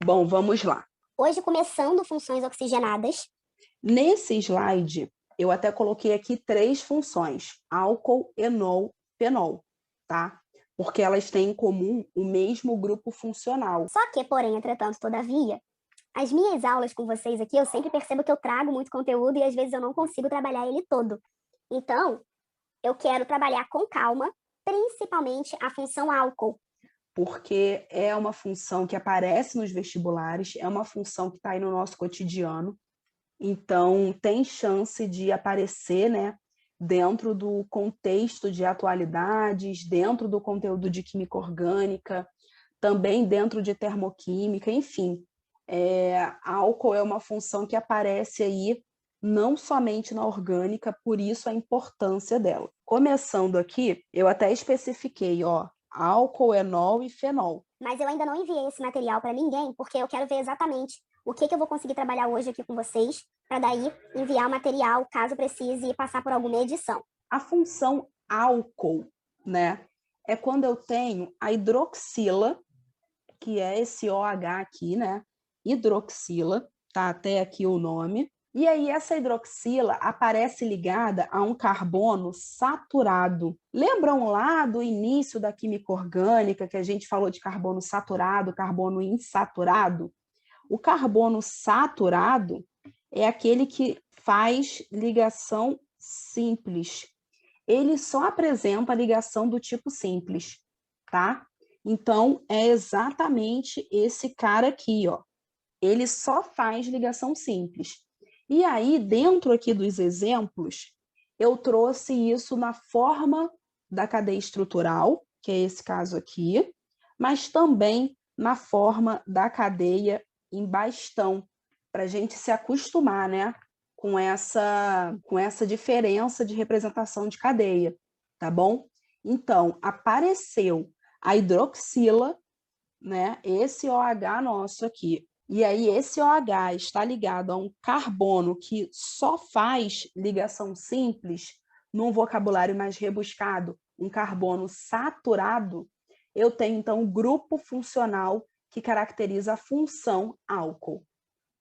Bom, vamos lá. Hoje, começando funções oxigenadas. Nesse slide, eu até coloquei aqui 3 funções: álcool, enol, fenol, tá? Porque elas têm em comum o mesmo grupo funcional. Só que, porém, entretanto, todavia, as minhas aulas com vocês aqui, eu sempre percebo que eu trago muito conteúdo e às vezes eu não consigo trabalhar ele todo. Então, eu quero trabalhar com calma, principalmente a função álcool. Porque é uma função que aparece nos vestibulares, é uma função que está aí no nosso cotidiano, então tem chance de aparecer, né, dentro do contexto de atualidades, dentro do conteúdo de química orgânica, também dentro de termoquímica, enfim. Álcool é uma função que aparece aí não somente na orgânica, por isso a importância dela. Começando aqui, eu até especifiquei, ó, álcool, enol e fenol. Mas eu ainda não enviei esse material para ninguém, porque eu quero ver exatamente o que eu vou conseguir trabalhar hoje aqui com vocês, para daí enviar o material, caso precise passar por alguma edição. A função álcool, né, é quando eu tenho a hidroxila, que é esse OH aqui, né, hidroxila, tá até aqui o nome, e aí essa hidroxila aparece ligada a um carbono saturado. Lembram lá do início da química orgânica que a gente falou de carbono saturado, carbono insaturado? O carbono saturado é aquele que faz ligação simples. Ele só apresenta a ligação do tipo simples, tá? Então, é exatamente esse cara aqui, ó. Ele só faz ligação simples. E aí, dentro aqui dos exemplos, eu trouxe isso na forma da cadeia estrutural, que é esse caso aqui, mas também na forma da cadeia em bastão, para a gente se acostumar, né, com essa diferença de representação de cadeia, tá bom? Então, apareceu a hidroxila, né, esse OH nosso aqui, e aí esse OH está ligado a um carbono que só faz ligação simples, num vocabulário mais rebuscado, um carbono saturado, eu tenho então um grupo funcional que caracteriza a função álcool,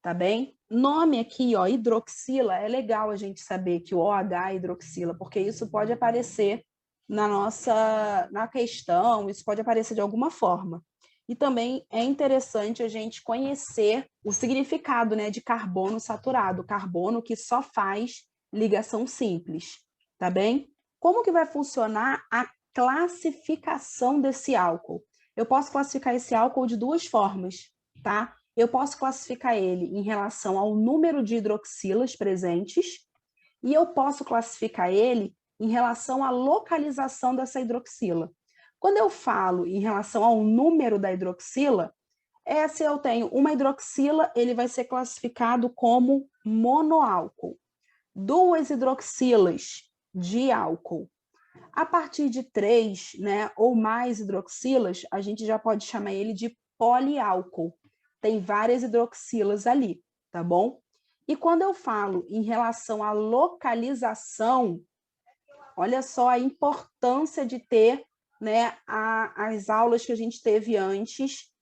tá bem? Nome aqui, ó, hidroxila, é legal a gente saber que o OH é hidroxila, porque isso pode aparecer na questão, isso pode aparecer de alguma forma. E também é interessante a gente conhecer o significado, né, de carbono saturado, carbono que só faz ligação simples, tá bem? Como que vai funcionar a classificação desse álcool? Eu posso classificar esse álcool de 2 formas, tá? Eu posso classificar ele em relação ao número de hidroxilas presentes e eu posso classificar ele em relação à localização dessa hidroxila. Quando eu falo em relação ao número da hidroxila, se eu tenho uma hidroxila, ele vai ser classificado como monoálcool. 2 hidroxilas de álcool. A partir de 3, né, ou mais hidroxilas, a gente já pode chamar ele de poliálcool. Tem várias hidroxilas ali, tá bom? E quando eu falo em relação à localização, olha só a importância de ter, né, as aulas que a gente teve antes,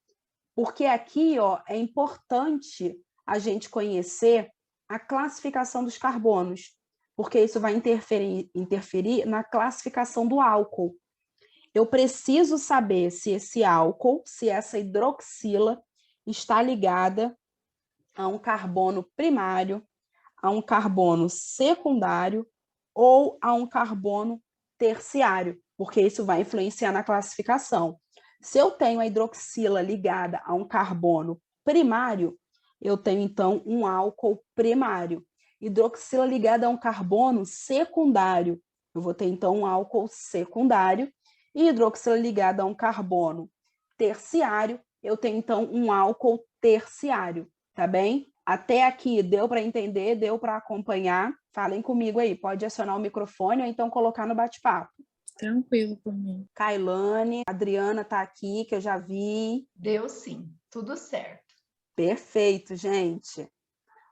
porque aqui, ó, é importante a gente conhecer a classificação dos carbonos, porque isso vai interferir na classificação do álcool. Eu preciso saber se esse álcool, se essa hidroxila está ligada a um carbono primário, a um carbono secundário ou a um carbono terciário, porque isso vai influenciar na classificação. Se eu tenho a hidroxila ligada a um carbono primário, eu tenho então um álcool primário. Hidroxila ligada a um carbono secundário, eu vou ter então um álcool secundário. E hidroxila ligada a um carbono terciário, eu tenho então um álcool terciário, tá bem? Até aqui deu para entender, deu para acompanhar? Falem comigo aí, pode acionar o microfone ou então colocar no bate-papo. Tranquilo por mim. Kailane, a Adriana está aqui, que eu já vi. Deu sim, tudo certo. Perfeito, gente.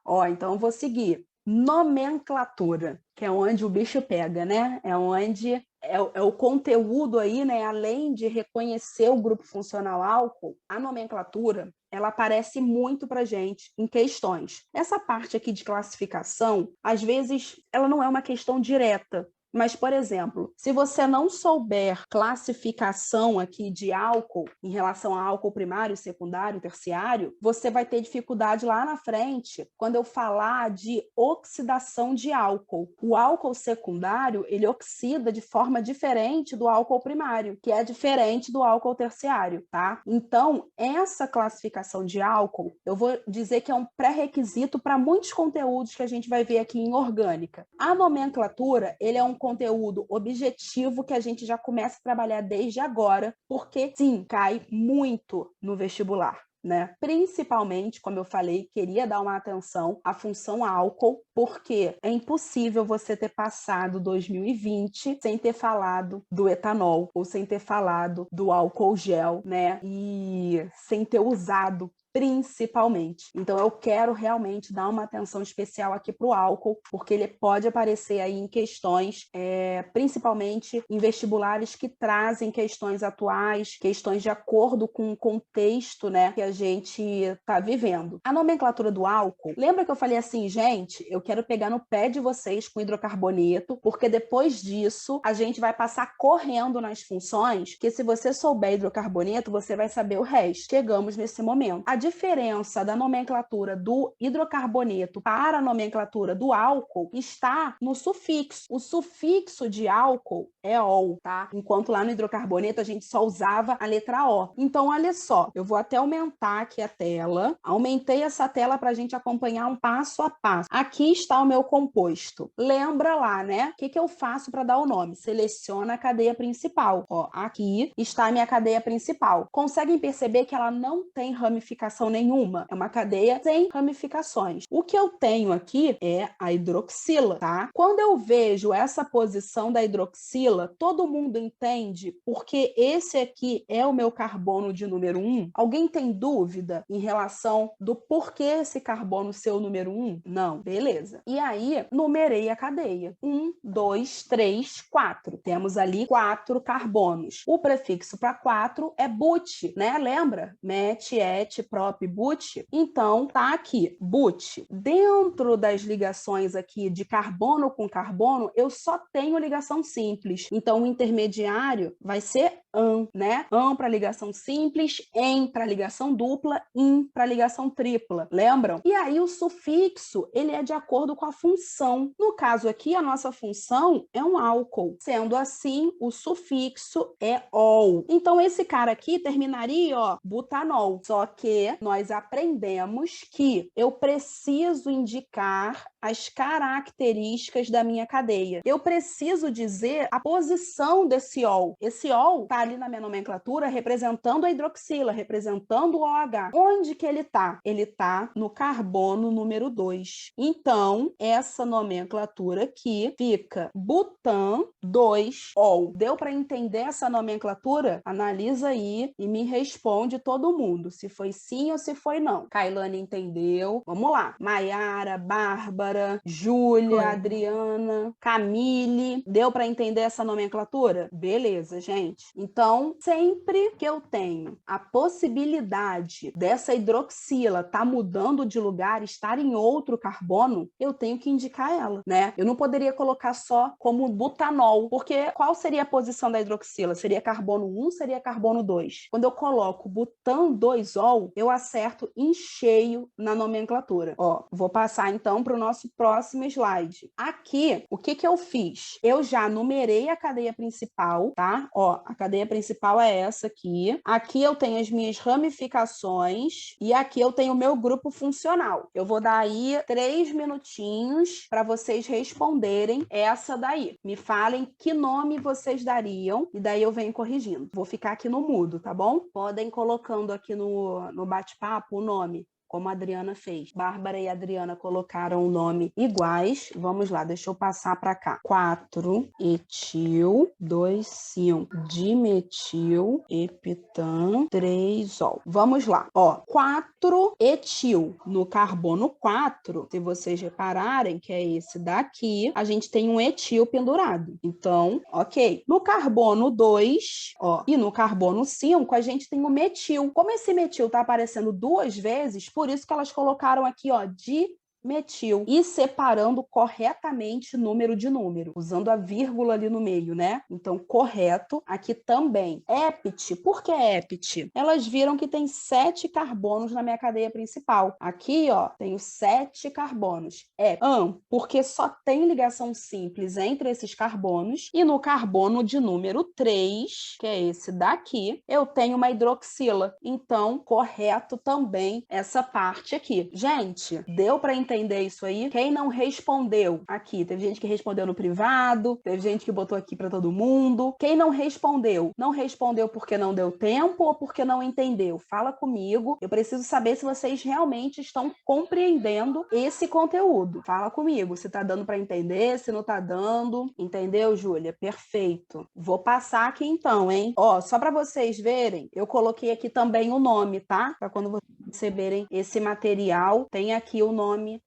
Ó, então eu vou seguir. Nomenclatura, que é onde o bicho pega, né? É onde é o conteúdo aí, né? Além de reconhecer o grupo funcional álcool, a nomenclatura ela aparece muito para gente em questões. Essa parte aqui de classificação, às vezes, ela não é uma questão direta. Mas, por exemplo, se você não souber classificação aqui de álcool em relação a álcool primário, secundário, terciário, você vai ter dificuldade lá na frente quando eu falar de oxidação de álcool. O álcool secundário, ele oxida de forma diferente do álcool primário, que é diferente do álcool terciário, tá? Então, essa classificação de álcool, eu vou dizer que é um pré-requisito para muitos conteúdos que a gente vai ver aqui em orgânica. A nomenclatura, ele é um conteúdo objetivo que a gente já começa a trabalhar desde agora, porque sim, cai muito no vestibular. Né? Principalmente, como eu falei, queria dar uma atenção à função álcool, porque é impossível você ter passado 2020 sem ter falado do etanol, ou sem ter falado do álcool gel, né? E sem ter usado principalmente. Então, eu quero realmente dar uma atenção especial aqui para o álcool, porque ele pode aparecer aí em questões, principalmente em vestibulares que trazem questões atuais, questões de acordo com o contexto, né, que a gente está vivendo. A nomenclatura do álcool, lembra que eu falei assim, gente, eu quero pegar no pé de vocês com hidrocarboneto, porque depois disso a gente vai passar correndo nas funções, que se você souber hidrocarboneto, você vai saber o resto. Chegamos nesse momento. A diferença da nomenclatura do hidrocarboneto para a nomenclatura do álcool está no sufixo. O sufixo de álcool é ol, tá? Enquanto lá no hidrocarboneto a gente só usava a letra O. Então, olha só, eu vou até aumentar aqui a tela. Aumentei essa tela para a gente acompanhar um passo a passo. Aqui está o meu composto. Lembra lá, né? O que eu faço para dar o nome? Seleciona a cadeia principal. Ó, aqui está a minha cadeia principal. Conseguem perceber que ela não tem ramificação nenhuma? É uma cadeia sem ramificações. O que eu tenho aqui é a hidroxila, tá? Quando eu vejo essa posição da hidroxila, todo mundo entende porque esse aqui é o meu carbono de número 1? Alguém tem dúvida em relação do porquê esse carbono ser o número 1? Não, beleza. E aí, numerei a cadeia. 1, 2, 3, 4. Temos ali 4 carbonos. O prefixo para 4 é but, né? Lembra? Met, et, prop, but. Então, tá aqui, but. Dentro das ligações aqui de carbono com carbono, eu só tenho ligação simples. Então, o intermediário vai ser an, né? An para ligação simples, en para ligação dupla, in para ligação tripla. Lembram? E aí, o sufixo, ele é de acordo com a função. No caso aqui, a nossa função é um álcool. Sendo assim, o sufixo é ol. Então, esse cara aqui terminaria, ó, butanol. Só que nós aprendemos que eu preciso indicar as características da minha cadeia. Eu preciso dizer a posição desse ol. Esse ol está ali na minha nomenclatura representando a hidroxila, representando o OH. Onde que ele está? Ele está no carbono número 2. Então, essa nomenclatura aqui fica butan 2-ol. Deu para entender essa nomenclatura? Analisa aí e me responde todo mundo, se foi sim ou se foi não. Kailane entendeu? Vamos lá. Maiara, Bárbara, Júlia, Adriana, Camille. Deu para entender essa nomenclatura? Beleza, gente. Então, sempre que eu tenho a possibilidade dessa hidroxila tá mudando de lugar, estar em outro carbono, eu tenho que indicar ela, né? Eu não poderia colocar só como butanol, porque qual seria a posição da hidroxila? Seria carbono 1, seria carbono 2. Quando eu coloco butan 2-ol, eu acerto em cheio na nomenclatura. Ó, vou passar então para o nosso próximo slide. Aqui, o que eu fiz? Eu já numerei a cadeia principal, tá? Ó, a cadeia principal é essa aqui. Aqui eu tenho as minhas ramificações e aqui eu tenho o meu grupo funcional. Eu vou dar aí 3 minutinhos para vocês responderem essa daí. Me falem que nome vocês dariam e daí eu venho corrigindo. Vou ficar aqui no mudo, tá bom? Podem colocando aqui no bate-papo o nome como a Adriana fez. Bárbara e Adriana colocaram o nome iguais. Vamos lá, deixa eu passar para cá. 4-etil, 2,5-dimetil, epitan, 3-ol. Vamos lá, ó. 4-etil. No carbono 4, se vocês repararem que é esse daqui, a gente tem um etil pendurado. Então, ok. No carbono 2, ó, e no carbono 5, a gente tem o metil. Como esse metil tá aparecendo duas vezes, por isso que elas colocaram aqui, ó, metil e separando corretamente número de número, usando a vírgula ali no meio, né? Então, correto aqui também. Epit, por que epit? Elas viram que tem 7 carbonos na minha cadeia principal. Aqui, ó, tenho 7 carbonos. Porque só tem ligação simples entre esses carbonos e no carbono de número 3, que é esse daqui, eu tenho uma hidroxila. Então, correto também essa parte aqui. Gente, deu para entender isso aí? Quem não respondeu aqui? Teve gente que respondeu no privado, teve gente que botou aqui para todo mundo. Quem não respondeu? Não respondeu porque não deu tempo ou porque não entendeu? Fala comigo. Eu preciso saber se vocês realmente estão compreendendo esse conteúdo. Fala comigo se tá dando para entender, se não tá dando. Entendeu, Júlia? Perfeito. Vou passar aqui então, hein? Ó, só para vocês verem, eu coloquei aqui também o nome, tá? Para quando vocês receberem esse material, tem aqui o nome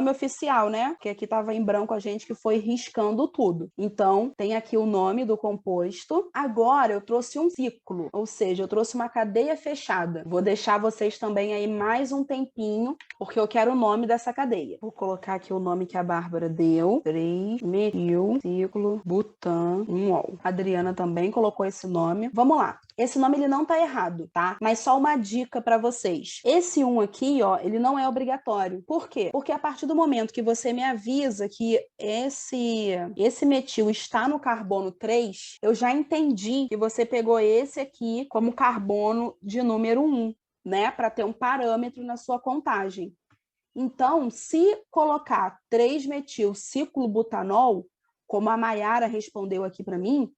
oficial, né? Que aqui estava em branco a gente que foi riscando tudo. Então, tem aqui o nome do composto. Agora, eu trouxe um ciclo, ou seja, eu trouxe uma cadeia fechada. Vou deixar vocês também aí mais um tempinho, porque eu quero o nome dessa cadeia. Vou colocar aqui o nome que a Bárbara deu. 3-metil, ciclo, butan, 1-ol. A Adriana também colocou esse nome. Vamos lá. Esse nome ele não tá errado, tá? Mas só uma dica para vocês. Esse 1 aqui, ó, ele não é obrigatório. Por quê? Porque a partir do momento que você me avisa que esse metil está no carbono 3, eu já entendi que você pegou esse aqui como carbono de número 1, né? Para ter um parâmetro na sua contagem. Então, se colocar 3-metil ciclobutanol, como a Maiara respondeu aqui para mim,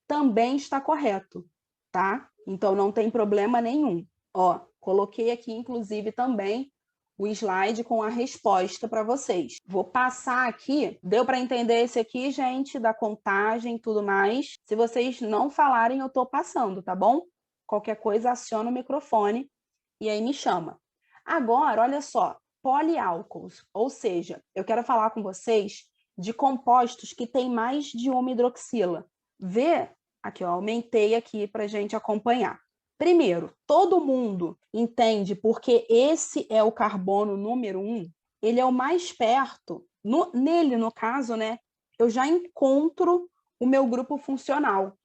também está correto, tá? Então, não tem problema nenhum. Ó, coloquei aqui, inclusive, também o slide com a resposta para vocês. Vou passar aqui. Deu para entender esse aqui, gente, da contagem e tudo mais? Se vocês não falarem, eu estou passando, tá bom? Qualquer coisa, aciona o microfone e aí me chama. Agora, olha só, poliálcools, ou seja, eu quero falar com vocês de compostos que têm mais de uma hidroxila. Vê, aqui, ó, aumentei aqui para a gente acompanhar. Primeiro, todo mundo entende porque esse é o carbono número 1, ele é o mais perto, nele, no caso, né, eu já encontro o meu grupo funcional.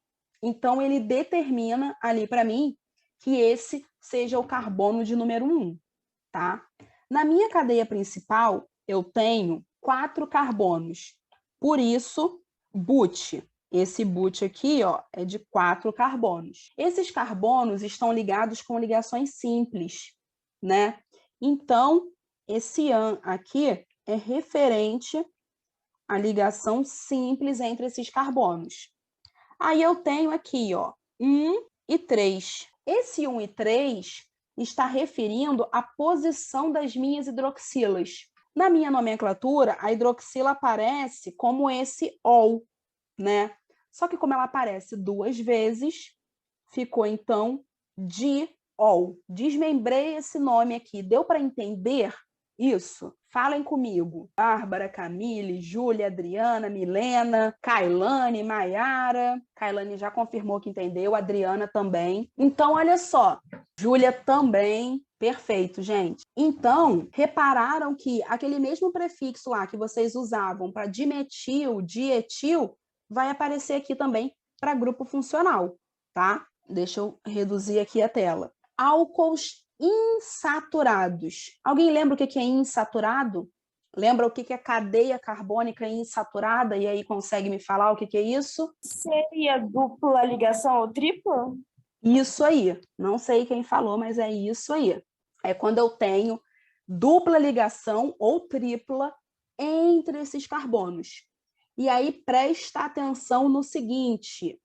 Então, ele determina ali para mim que esse seja o carbono de número 1, tá? Na minha cadeia principal, eu tenho 4 carbonos. Por isso, but. Esse but aqui, ó, é de 4 carbonos. Esses carbonos estão ligados com ligações simples, né? Então, esse AN aqui é referente à ligação simples entre esses carbonos. Aí eu tenho aqui, ó, 1 e 3. Esse 1 e 3 está referindo à posição das minhas hidroxilas. Na minha nomenclatura, a hidroxila aparece como esse ol, né? Só que como ela aparece 2 vezes, ficou então diol. Desmembrei esse nome aqui. Deu para entender isso? Falem comigo. Bárbara, Camille, Júlia, Adriana, Milena, Kailane, Maiara. Kailane já confirmou que entendeu, Adriana também. Então, olha só. Júlia também. Perfeito, gente. Então, repararam que aquele mesmo prefixo lá que vocês usavam para dimetil, dietil, vai aparecer aqui também para grupo funcional, tá? Deixa eu reduzir aqui a tela. Álcools insaturados. Alguém lembra o que é insaturado? Lembra o que é cadeia carbônica insaturada? E aí consegue me falar o que é isso? Seria dupla ligação ou tripla? Isso aí. Não sei quem falou, mas é isso aí. É quando eu tenho dupla ligação ou tripla entre esses carbonos. E aí presta atenção no seguinte: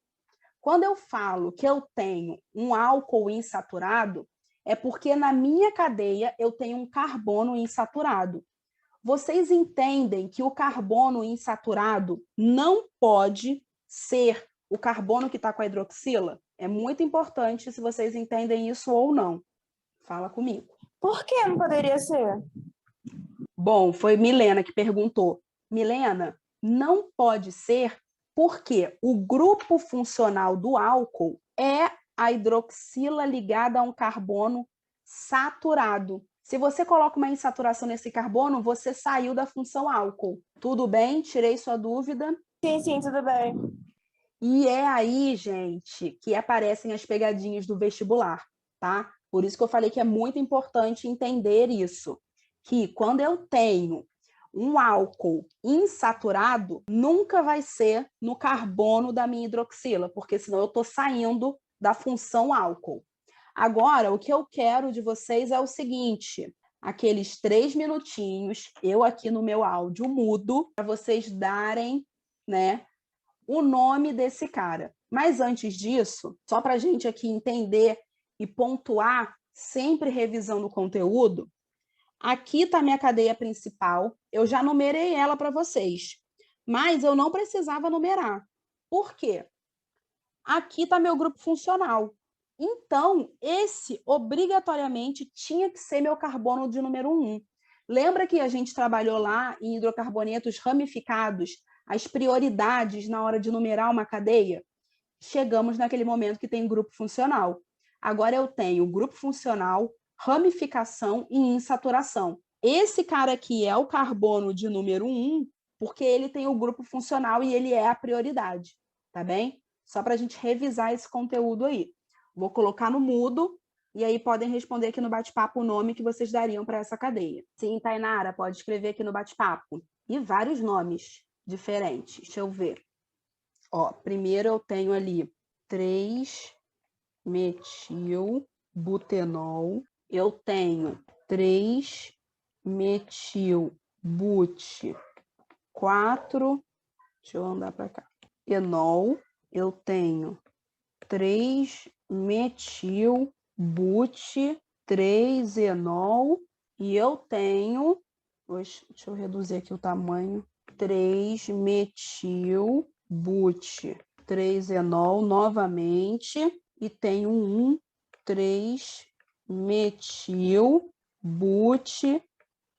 quando eu falo que eu tenho um álcool insaturado, É porque na minha cadeia eu tenho um carbono insaturado. Vocês entendem que o carbono insaturado não pode ser o carbono que está com a hidroxila? É muito importante se vocês entendem isso ou não. Fala comigo. Por que não poderia ser? Bom, foi Milena que perguntou. Milena, não pode ser porque o grupo funcional do álcool é a hidroxila ligada a um carbono saturado. Se você coloca uma insaturação nesse carbono, você saiu da função álcool. Tudo bem? Tirei sua dúvida? Sim, tudo bem. E é aí, gente, que aparecem as pegadinhas do vestibular, tá? Por isso que eu falei que é muito importante entender isso. Que quando eu tenho um álcool insaturado, nunca vai ser no carbono da minha hidroxila, porque senão eu estou saindo da função álcool. Agora, o que eu quero de vocês é o seguinte, aqueles 3 minutinhos, eu aqui no meu áudio mudo, para vocês darem, né, o nome desse cara. Mas antes disso, só para a gente aqui entender e pontuar, sempre revisando o conteúdo, aqui está a minha cadeia principal, eu já numerei ela para vocês, mas eu não precisava numerar. Por quê? Aqui está meu grupo funcional. Então, esse obrigatoriamente tinha que ser meu carbono de número 1. Lembra que a gente trabalhou lá em hidrocarbonetos ramificados, as prioridades na hora de numerar uma cadeia? Chegamos naquele momento que tem grupo funcional. Agora eu tenho grupo funcional, ramificação e insaturação. Esse cara aqui é o carbono de número 1, porque ele tem o grupo funcional e ele é a prioridade, tá bem? Só para a gente revisar esse conteúdo aí. Vou colocar no mudo e aí podem responder aqui no bate-papo o nome que vocês dariam para essa cadeia. Sim, Tainara, pode escrever aqui no bate-papo. E vários nomes diferentes. Deixa eu ver. Ó, primeiro eu tenho ali 3-metilbutenol. Eu tenho 3-metilbut 4. Deixa eu andar para cá. Enol. Eu tenho 3-metilbut 3-enol. E eu tenho... Deixa eu reduzir aqui o tamanho. 3-metilbut 3-enol novamente. E tenho 3-metilbut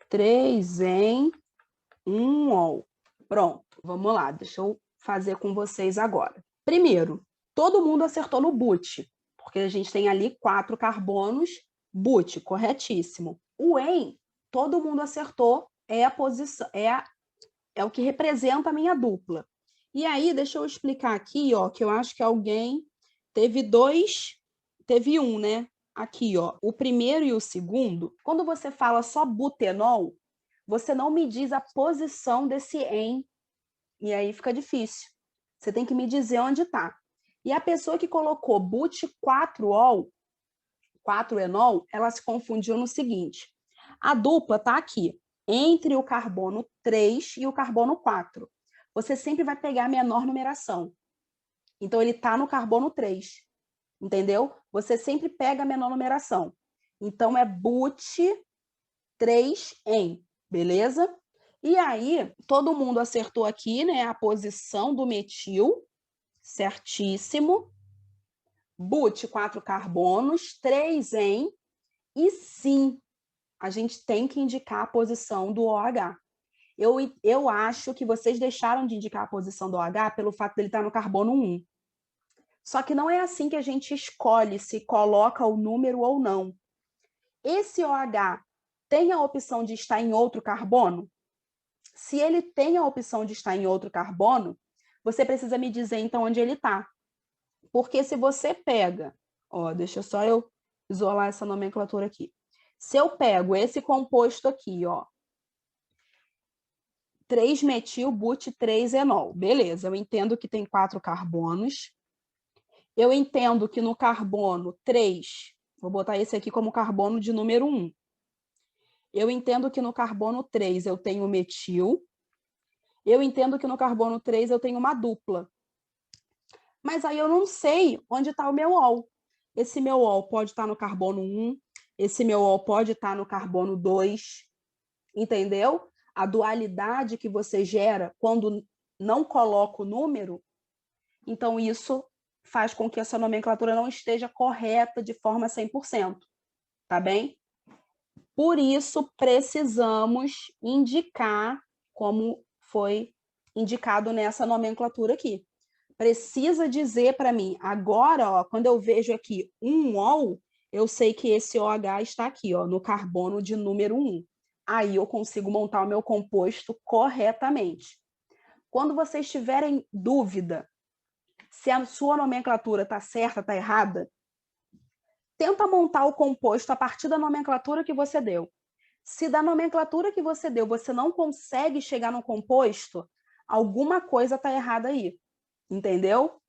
3-en-1-ol. Pronto, vamos lá. Deixa eu fazer com vocês agora. Primeiro, todo mundo acertou no but, porque a gente tem ali 4 carbonos, but, corretíssimo. O en, todo mundo acertou, é a posição, é o que representa a minha dupla. E aí, deixa eu explicar aqui, ó, que eu acho que alguém teve um, né? Aqui, ó, o primeiro e o segundo. Quando você fala só butenol, você não me diz a posição desse en, e aí fica difícil. Você tem que me dizer onde está. E a pessoa que colocou but 4-ol, 4-enol, ela se confundiu no seguinte. A dupla está aqui, entre o carbono 3 e o carbono 4. Você sempre vai pegar a menor numeração. Então, ele está no carbono 3. Entendeu? Você sempre pega a menor numeração. Então, é but 3-en. Beleza? E aí, todo mundo acertou aqui, né, a posição do metil, certíssimo. But, 4 carbonos, 3-en, e sim, a gente tem que indicar a posição do OH. Eu acho que vocês deixaram de indicar a posição do OH pelo fato dele estar no carbono 1. Só que não é assim que a gente escolhe se coloca o número ou não. Esse OH tem a opção de estar em outro carbono? Se ele tem a opção de estar em outro carbono, você precisa me dizer, então, onde ele está. Porque se você pega... Ó, deixa só eu isolar essa nomenclatura aqui. Se eu pego esse composto aqui, ó, 3-metilbut 3-enol. Beleza, eu entendo que tem 4 carbonos. Eu entendo que no carbono 3, vou botar esse aqui como carbono de número 1. Eu entendo que no carbono 3 eu tenho metil. Eu entendo que no carbono 3 eu tenho uma dupla. Mas aí eu não sei onde está o meu ol. Esse meu ol pode estar no carbono 1, esse meu O pode estar no carbono 2, entendeu? A dualidade que você gera quando não coloca o número, então isso faz com que essa nomenclatura não esteja correta de forma 100%, tá bem? Por isso, precisamos indicar como foi indicado nessa nomenclatura aqui. Precisa dizer para mim, agora, ó, quando eu vejo aqui um OL, eu sei que esse OH está aqui, ó, no carbono de número 1. Aí eu consigo montar o meu composto corretamente. Quando vocês tiverem dúvida se a sua nomenclatura está certa, está errada, tenta montar o composto a partir da nomenclatura que você deu. Se da nomenclatura que você deu você não consegue chegar no composto, alguma coisa está errada aí. Entendeu?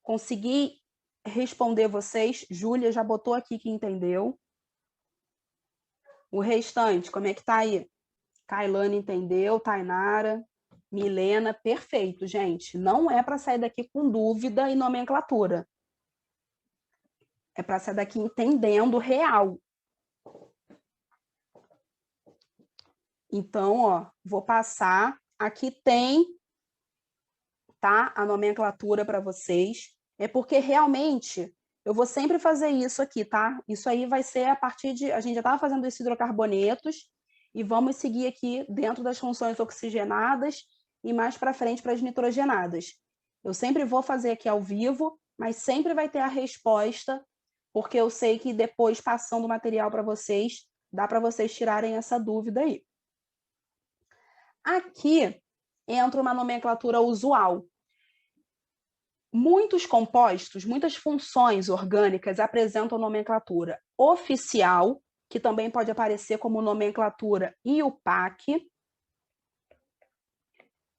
Consegui responder vocês. Júlia já botou aqui que entendeu. O restante, como é que tá aí? Kailane entendeu, Tainara, Milena, perfeito, gente. Não é para sair daqui com dúvida e nomenclatura. É para sair daqui entendendo real. Então, ó, vou passar. Aqui tem, tá, a nomenclatura para vocês. É porque realmente eu vou sempre fazer isso aqui, tá? Isso aí vai ser a partir de... A gente já estava fazendo esses hidrocarbonetos e vamos seguir aqui dentro das funções oxigenadas e mais para frente para as nitrogenadas. Eu sempre vou fazer aqui ao vivo, mas sempre vai ter a resposta, porque eu sei que depois, passando o material para vocês, dá para vocês tirarem essa dúvida aí. Aqui entra uma nomenclatura usual. Muitos compostos, muitas funções orgânicas apresentam nomenclatura oficial, que também pode aparecer como nomenclatura IUPAC,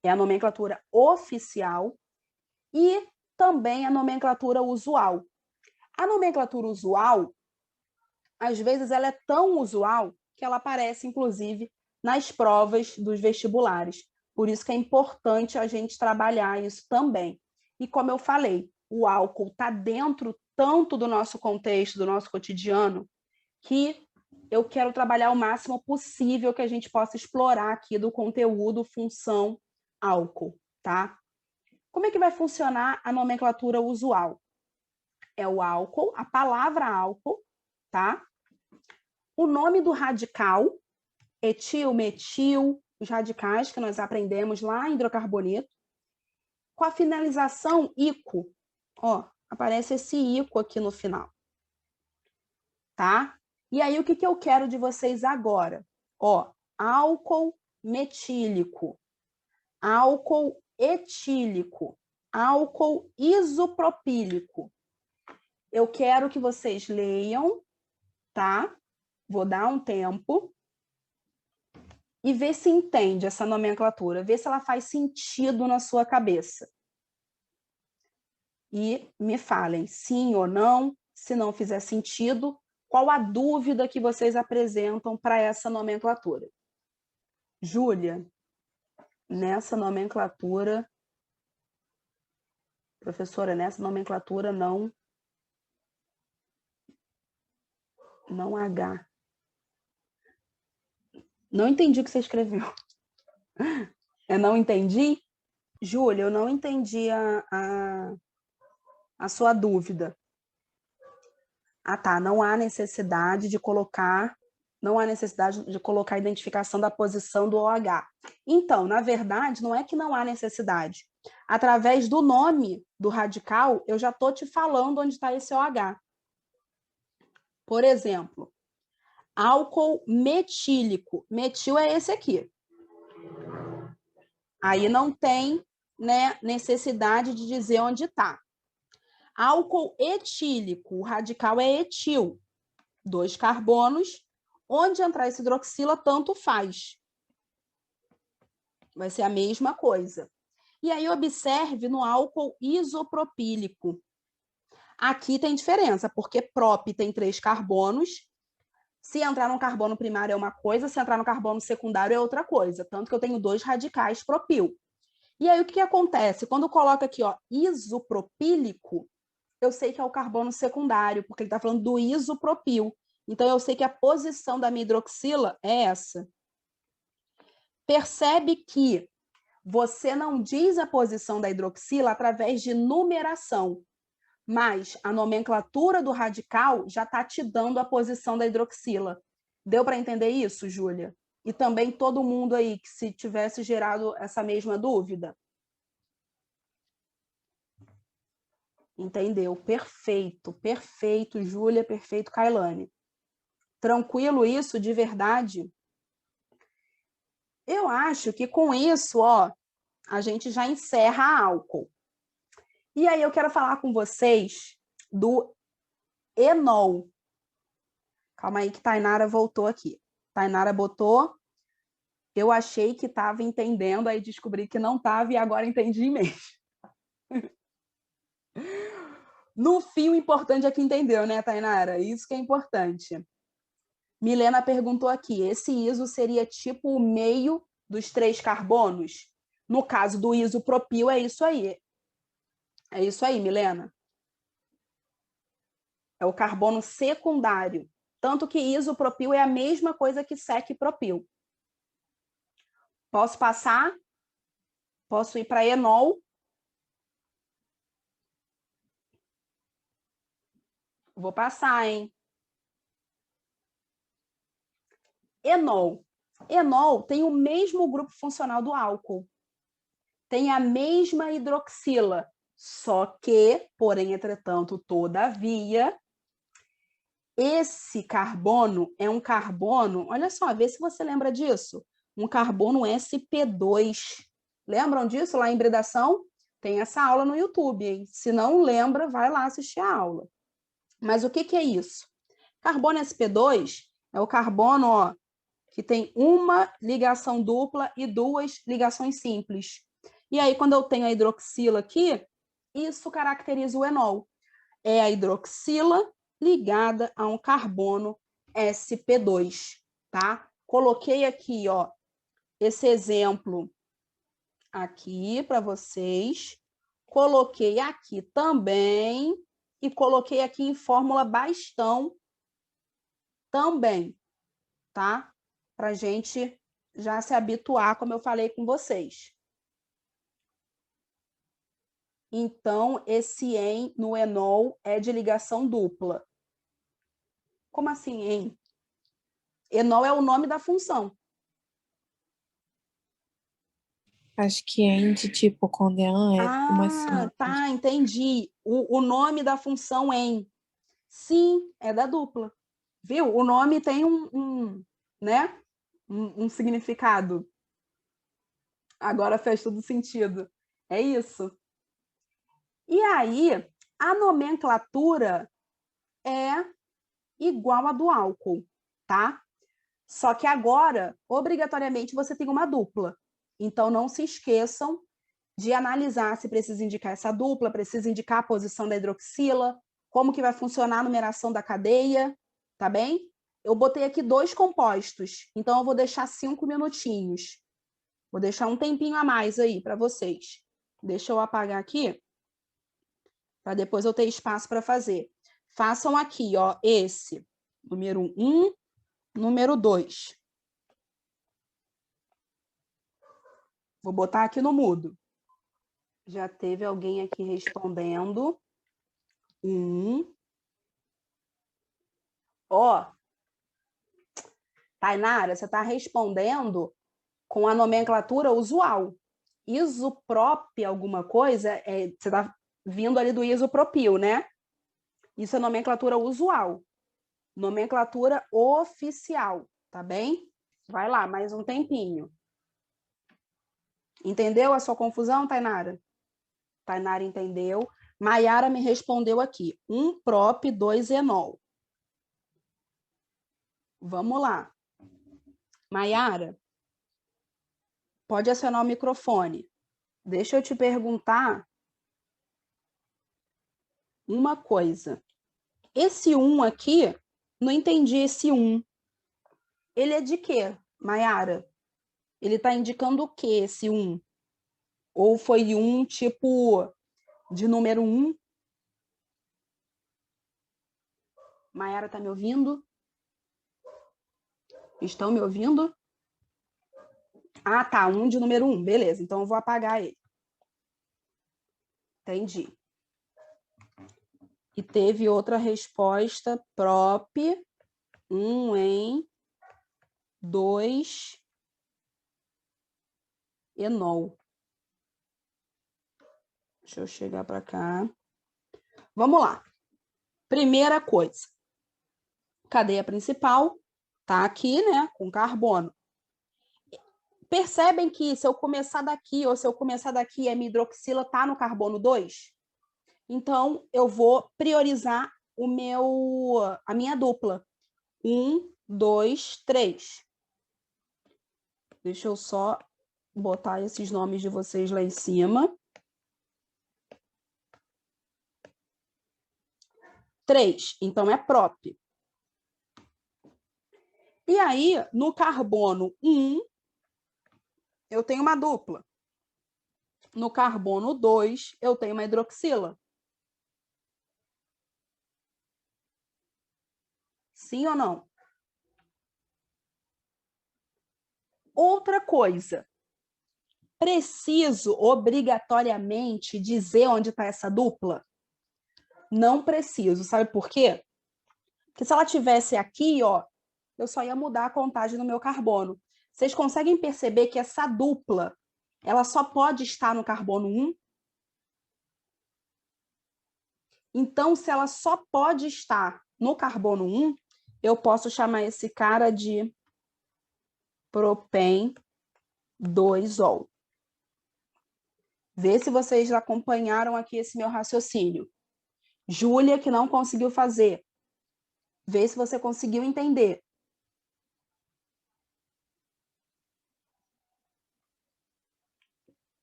é a nomenclatura oficial, e também a nomenclatura usual. A nomenclatura usual, às vezes, ela é tão usual que ela aparece, inclusive, nas provas dos vestibulares. Por isso que é importante a gente trabalhar isso também. E como eu falei, o álcool está dentro tanto do nosso contexto, do nosso cotidiano, que eu quero trabalhar o máximo possível que a gente possa explorar aqui do conteúdo função álcool, tá? Como é que vai funcionar a nomenclatura usual? É o álcool, a palavra álcool, tá? O nome do radical, etil, metil, os radicais que nós aprendemos lá em hidrocarboneto, com a finalização ico. Ó, aparece esse ico aqui no final. Tá? E aí, o que eu quero de vocês agora? Ó, álcool metílico, álcool etílico, álcool isopropílico. Eu quero que vocês leiam, tá? Vou dar um tempo e ver se entende essa nomenclatura, ver se ela faz sentido na sua cabeça. E me falem sim ou não, se não fizer sentido, qual a dúvida que vocês apresentam para essa nomenclatura. Júlia, nessa nomenclatura, professora, nessa nomenclatura não H. Não entendi o que você escreveu. Eu não entendi? Júlia, eu não entendi a sua dúvida. Ah, tá. Não há necessidade de colocar a identificação da posição do OH. Então, na verdade, não é que não há necessidade. Através do nome do radical, eu já estou te falando onde está esse OH. Por exemplo, álcool metílico. Metil é esse aqui. Aí não tem, né, necessidade de dizer onde está. Álcool etílico, o radical é etil. 2 carbonos, onde entrar esse hidroxila, tanto faz. Vai ser a mesma coisa. E aí observe no álcool isopropílico. Aqui tem diferença, porque prop tem 3 carbonos. Se entrar no carbono primário é uma coisa, se entrar no carbono secundário é outra coisa. Tanto que eu tenho 2 radicais propil. E aí o que acontece? Quando eu coloco aqui, ó, isopropílico, eu sei que é o carbono secundário, porque ele está falando do isopropil. Então, eu sei que a posição da minha hidroxila é essa. Percebe que você não diz a posição da hidroxila através de numeração, mas a nomenclatura do radical já está te dando a posição da hidroxila. Deu para entender isso, Júlia? E também todo mundo aí que se tivesse gerado essa mesma dúvida. Entendeu? Perfeito, perfeito, Júlia, perfeito, Kailane. Tranquilo isso, de verdade? Eu acho que com isso, ó, a gente já encerra álcool. E aí eu quero falar com vocês do enol. Calma aí que Tainara voltou aqui. Tainara botou, eu achei que estava entendendo, aí descobri que não estava e agora entendi mesmo. No fim, o importante é que entendeu, né, Tainara? Isso que é importante. Milena perguntou aqui, esse iso seria tipo o meio dos 3 carbonos? No caso do isopropil, é isso aí. É isso aí, Milena. É o carbono secundário. Tanto que isopropil é a mesma coisa que sec-propil. Posso passar? Posso ir para enol? Vou passar, hein? Enol. Enol tem o mesmo grupo funcional do álcool. Tem a mesma hidroxila. Só que, porém, entretanto, todavia, esse carbono é um carbono, olha só, vê se você lembra disso, um carbono sp2. Lembram disso lá em hibridação? Tem essa aula no YouTube, hein? Se não lembra, vai lá assistir a aula. Mas o que é isso? Carbono sp2 é o carbono, ó, que tem uma ligação dupla e 2 ligações simples. E aí, quando eu tenho a hidroxila aqui, isso caracteriza o enol. É a hidroxila ligada a um carbono sp2, tá? Coloquei aqui, ó, esse exemplo aqui para vocês. Coloquei aqui também e coloquei aqui em fórmula bastão também, tá? Para a gente já se habituar, como eu falei com vocês. Então, esse em no enol é de ligação dupla. Como assim, em? Enol é o nome da função. Acho que em de tipo condean é uma simples. Tá, entendi. O nome da função em. Sim, é da dupla. Viu? O nome tem né? Um significado. Agora fez todo sentido. É isso. E aí, a nomenclatura é igual à do álcool, tá? Só que agora, obrigatoriamente, você tem uma dupla. Então, não se esqueçam de analisar se precisa indicar essa dupla, precisa indicar a posição da hidroxila, como que vai funcionar a numeração da cadeia, tá bem? Eu botei aqui 2 compostos, então eu vou deixar 5 minutinhos. Vou deixar um tempinho a mais aí para vocês. Deixa eu apagar aqui, para depois eu ter espaço para fazer. Façam aqui, ó, esse, número 1, número 2. Vou botar aqui no mudo. Já teve alguém aqui respondendo. 1. Ó, Tainara, você está respondendo com a nomenclatura usual. Isoprop alguma coisa, você está vindo ali do isopropil, né? Isso é nomenclatura usual. Nomenclatura oficial, tá bem? Vai lá, mais um tempinho. Entendeu a sua confusão, Tainara? Tainara entendeu. Maiara me respondeu aqui. 1 prop, 2 enol. Vamos lá. Maiara, pode acionar o microfone. Deixa eu te perguntar uma coisa. Esse 1 aqui, não entendi esse 1. Ele é de quê, Maiara? Ele está indicando o quê, esse 1? Ou foi um tipo de número 1? Maiara, está me ouvindo? Estão me ouvindo? Ah, tá, 1 de número 1, beleza, então eu vou apagar ele. Entendi. E teve outra resposta, prop, 1 em 2 enol. Deixa eu chegar para cá. Vamos lá. Primeira coisa. Cadeia principal tá aqui, né, com carbono. Percebem que se eu começar daqui ou se eu começar daqui, a minha hidroxila tá no carbono 2? Então, eu vou priorizar a minha dupla. 1, 2, 3. Deixa eu só botar esses nomes de vocês lá em cima. 3, então é prop. E aí, no carbono 1, eu tenho uma dupla. No carbono 2, eu tenho uma hidroxila. Sim ou não? Outra coisa. Preciso obrigatoriamente dizer onde está essa dupla? Não preciso. Sabe por quê? Porque se ela tivesse aqui, ó, eu só ia mudar a contagem no meu carbono. Vocês conseguem perceber que essa dupla, ela só pode estar no carbono 1? Então, se ela só pode estar no carbono 1, eu posso chamar esse cara de propen 2-ol. Vê se vocês acompanharam aqui esse meu raciocínio. Júlia, que não conseguiu fazer. Vê se você conseguiu entender.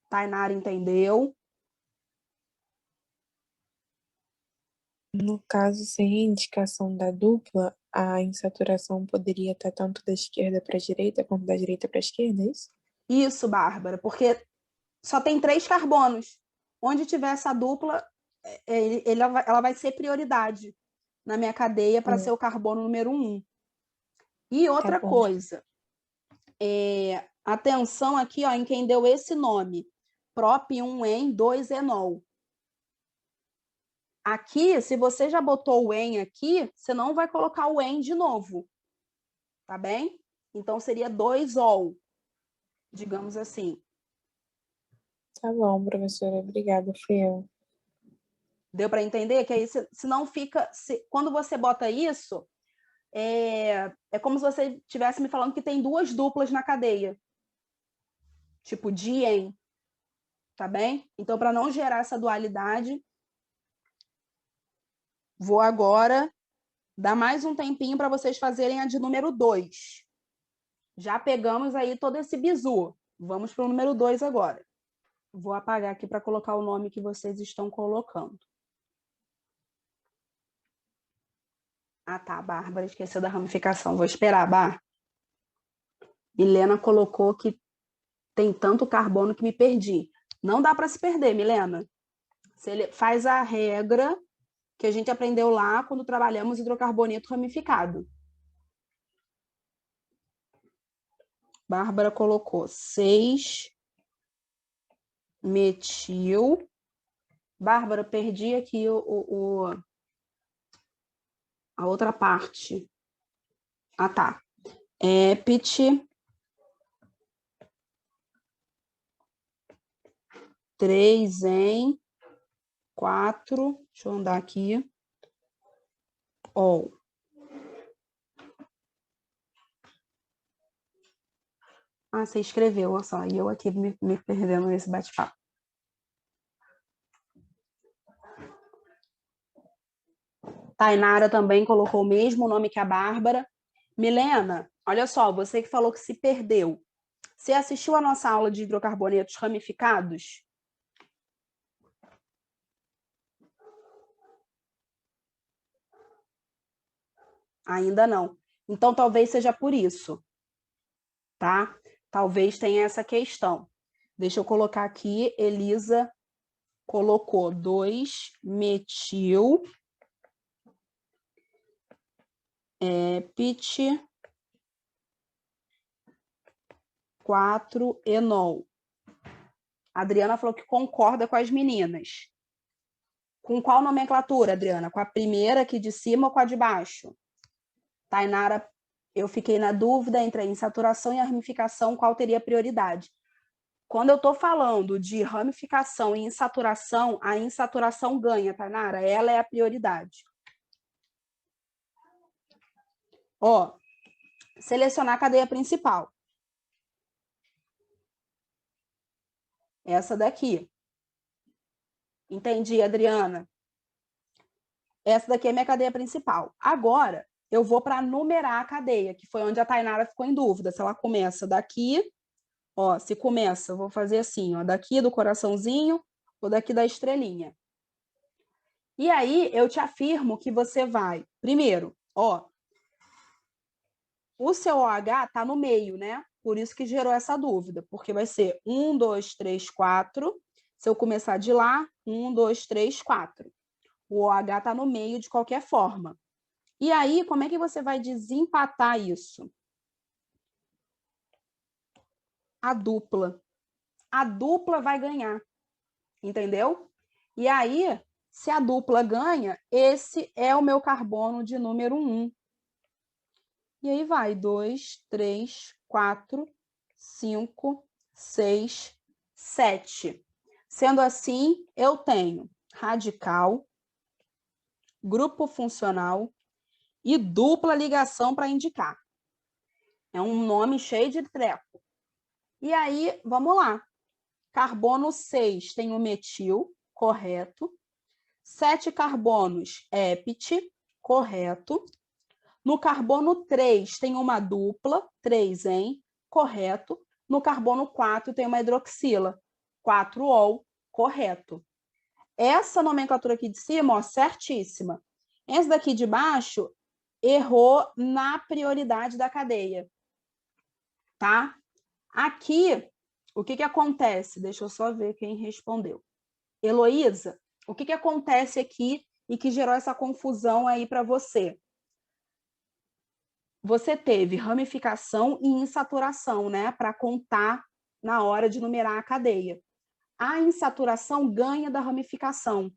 Tainara entendeu? No caso, sem a indicação da dupla, a insaturação poderia estar tanto da esquerda para a direita quanto da direita para a esquerda, é isso? Isso, Bárbara, porque só tem 3 carbonos. Onde tiver essa dupla, ela vai ser prioridade na minha cadeia para ser o carbono número 1. E outra bom. coisa, atenção aqui ó, em quem deu esse nome, prop 1-en 2-enol. Aqui, se você já botou o en aqui, você não vai colocar o en de novo, tá bem? Então, seria 2-ol, digamos assim. Tá bom, professora. Obrigada, fui eu. Deu para entender? Que aí, se não fica... quando você bota isso, é como se você estivesse me falando que tem 2 duplas na cadeia. Tipo, di-en. Tá bem? Então, para não gerar essa dualidade, vou agora dar mais um tempinho para vocês fazerem a de número 2. Já pegamos aí todo esse bizu. Vamos para o número 2 agora. Vou apagar aqui para colocar o nome que vocês estão colocando. Ah, tá, Bárbara esqueceu da ramificação. Vou esperar, Bárbara. Milena colocou que tem tanto carbono que me perdi. Não dá para se perder, Milena. Você faz a regra que a gente aprendeu lá quando trabalhamos hidrocarboneto ramificado. Bárbara colocou 6 metil. Bárbara, perdi aqui a outra parte. Ah, tá. Epit 3 em 4. Deixa eu andar aqui. Ol. Ah, você escreveu, olha só. E eu aqui me perdendo nesse bate-papo. Tainara também colocou o mesmo nome que a Bárbara. Milena, olha só, você que falou que se perdeu. Você assistiu a nossa aula de hidrocarbonetos ramificados? Ainda não. Então, talvez seja por isso, tá? Talvez tenha essa questão. Deixa eu colocar aqui, Elisa colocou 2-metil epit 4 enol. A Adriana falou que concorda com as meninas. Com qual nomenclatura, Adriana? Com a primeira aqui de cima ou com a de baixo? Tainara, eu fiquei na dúvida entre a insaturação e a ramificação, qual teria prioridade. Quando eu estou falando de ramificação e insaturação, a insaturação ganha, Tainara, ela é a prioridade. Ó, selecionar a cadeia principal. Essa daqui. Entendi, Adriana. Essa daqui é minha cadeia principal. Agora, eu vou para numerar a cadeia, que foi onde a Tainara ficou em dúvida. Se ela começa daqui, ó, se começa, eu vou fazer assim, ó, daqui do coraçãozinho ou daqui da estrelinha. E aí, eu te afirmo que você vai, primeiro, ó, o seu OH está no meio, né? Por isso que gerou essa dúvida, porque vai ser 1, 2, 3, 4. Se eu começar de lá, 1, 2, 3, 4. O OH está no meio de qualquer forma. E aí, como é que você vai desempatar isso? A dupla. A dupla vai ganhar, entendeu? E aí, se a dupla ganha, esse é o meu carbono de número 1. E aí vai 2, 3, 4, 5, 6, 7. Sendo assim, eu tenho radical, grupo funcional e dupla ligação para indicar. É um nome cheio de treco. E aí, vamos lá. Carbono 6 tem o metil, correto. 7 carbonos, épite, correto. No carbono 3 tem uma dupla, 3-en, correto. No carbono 4 tem uma hidroxila, 4-ol, correto. Essa nomenclatura aqui de cima, ó, certíssima. Essa daqui de baixo errou na prioridade da cadeia, tá? Aqui, o que acontece? Deixa eu só ver quem respondeu. Heloísa, o que acontece aqui e que gerou essa confusão aí para você? Você teve ramificação e insaturação, né? Para contar na hora de numerar a cadeia. A insaturação ganha da ramificação.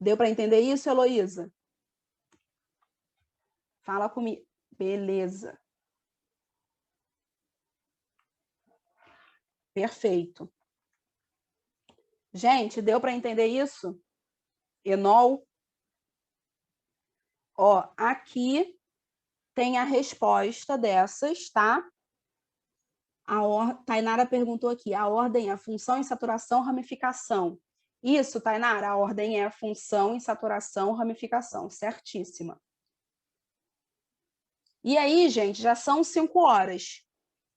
Deu para entender isso, Heloísa? Fala comigo. Beleza. Perfeito. Gente, deu para entender isso? Enol? Ó, aqui tem a resposta dessas, tá? Tainara perguntou aqui, a ordem é a função, insaturação, ramificação. Isso, Tainara, a ordem é a função, insaturação, ramificação. Certíssima. E aí, gente, já são 5 horas.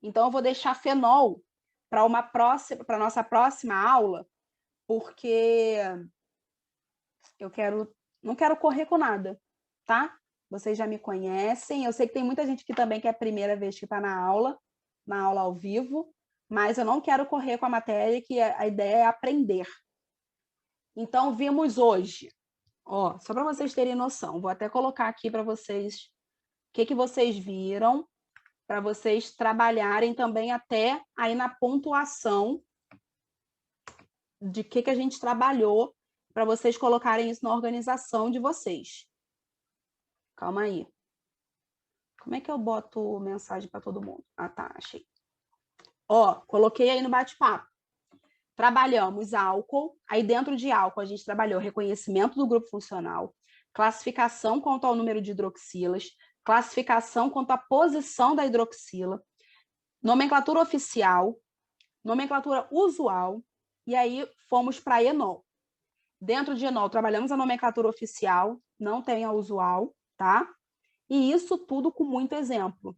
Então, eu vou deixar fenol para a nossa próxima aula, porque não quero correr com nada, tá? Vocês já me conhecem. Eu sei que tem muita gente que também que é a primeira vez que está na aula ao vivo, mas eu não quero correr com a matéria, que a ideia é aprender. Então, vimos hoje, ó, só para vocês terem noção, vou até colocar aqui para vocês o que vocês viram, para vocês trabalharem também até aí na pontuação de que a gente trabalhou, para vocês colocarem isso na organização de vocês. Calma aí. Como é que eu boto mensagem para todo mundo? Ah, tá, achei. Ó, coloquei aí no bate-papo. Trabalhamos álcool, aí dentro de álcool a gente trabalhou reconhecimento do grupo funcional, classificação quanto ao número de hidroxilas, classificação quanto à posição da hidroxila, nomenclatura oficial, nomenclatura usual, e aí fomos para enol. Dentro de enol trabalhamos a nomenclatura oficial, não tem a usual, tá? E isso tudo com muito exemplo.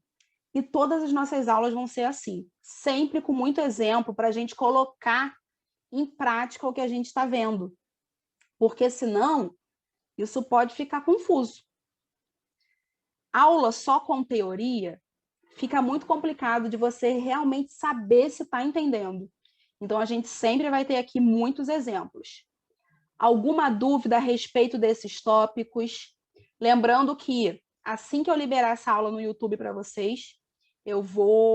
E todas as nossas aulas vão ser assim, sempre com muito exemplo para a gente colocar em prática o que a gente está vendo. Porque senão, isso pode ficar confuso. Aula só com teoria fica muito complicado de você realmente saber se está entendendo. Então, a gente sempre vai ter aqui muitos exemplos. Alguma dúvida a respeito desses tópicos? Lembrando que, assim que eu liberar essa aula no YouTube para vocês, eu vou